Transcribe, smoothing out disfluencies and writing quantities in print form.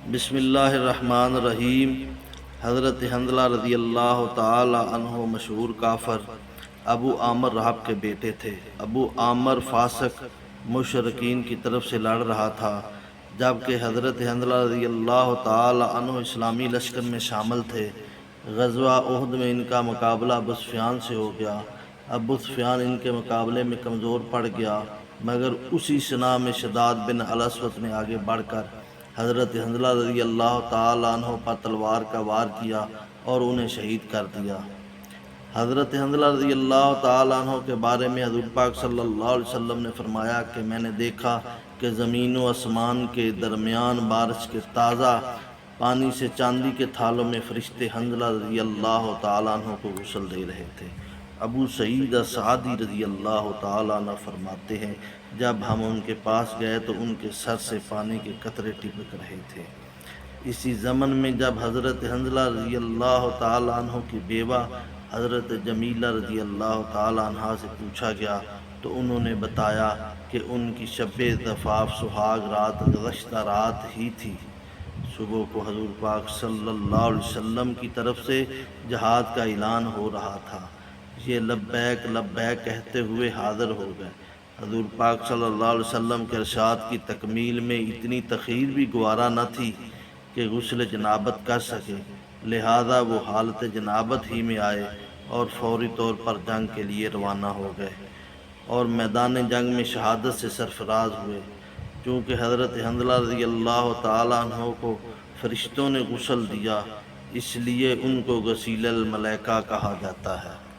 بسم اللہ الرحمن الرحیم۔ حضرت حنظلہ رضی اللہ تعالی عنہ مشہور کافر ابو عامر رہب کے بیٹے تھے۔ ابو عامر فاسق مشرکین کی طرف سے لڑ رہا تھا، جبکہ حضرت حنظلہ رضی اللہ تعالی عنہ اسلامی لشکر میں شامل تھے۔ غزوہ احد میں ان کا مقابلہ ابو سفیان سے ہو گیا۔ ابو سفیان ان کے مقابلے میں کمزور پڑ گیا، مگر اسی سنہ میں شداد بن الاسود نے آگے بڑھ کر حضرت حنظلہ رضی اللہ تعالیٰ عنہ پر تلوار کا وار کیا اور انہیں شہید کر دیا۔ حضرت حنظلہ رضی اللہ تعالیٰ عنہ کے بارے میں حضور پاک صلی اللہ علیہ وسلم نے فرمایا کہ میں نے دیکھا کہ زمین و آسمان کے درمیان بارش کے تازہ پانی سے چاندی کے تھالوں میں فرشتے حنظلہ رضی اللہ تعالیٰ عنہ کو غسل دے رہے تھے۔ ابو سعید سعدی رضی اللہ تعالیٰ عنہ فرماتے ہیں، جب ہم ان کے پاس گئے تو ان کے سر سے پانی کے قطرے ٹپک رہے تھے۔ اسی زمن میں جب حضرت حنظلہ رضی اللہ تعالیٰ عنہ کی بیوہ حضرت جمیلہ رضی اللہ تعالیٰ عنہ سے پوچھا گیا تو انہوں نے بتایا کہ ان کی شب زفاف سہاگ رات گزشتہ رات ہی تھی۔ صبح کو حضور پاک صلی اللہ علیہ وسلم کی طرف سے جہاد کا اعلان ہو رہا تھا۔ یہ لبیک لبیک کہتے ہوئے حاضر ہو گئے۔ حضور پاک صلی اللہ علیہ وسلم کے ارشاد کی تکمیل میں اتنی تخیر بھی گوارا نہ تھی کہ غسل جنابت کر سکے، لہذا وہ حالت جنابت ہی میں آئے اور فوری طور پر جنگ کے لیے روانہ ہو گئے اور میدان جنگ میں شہادت سے سرفراز ہوئے۔ چونکہ حضرت حنظلہ رضی اللہ تعالیٰ عنہ کو فرشتوں نے غسل دیا، اس لیے ان کو غسیل الملائکہ کہا جاتا ہے۔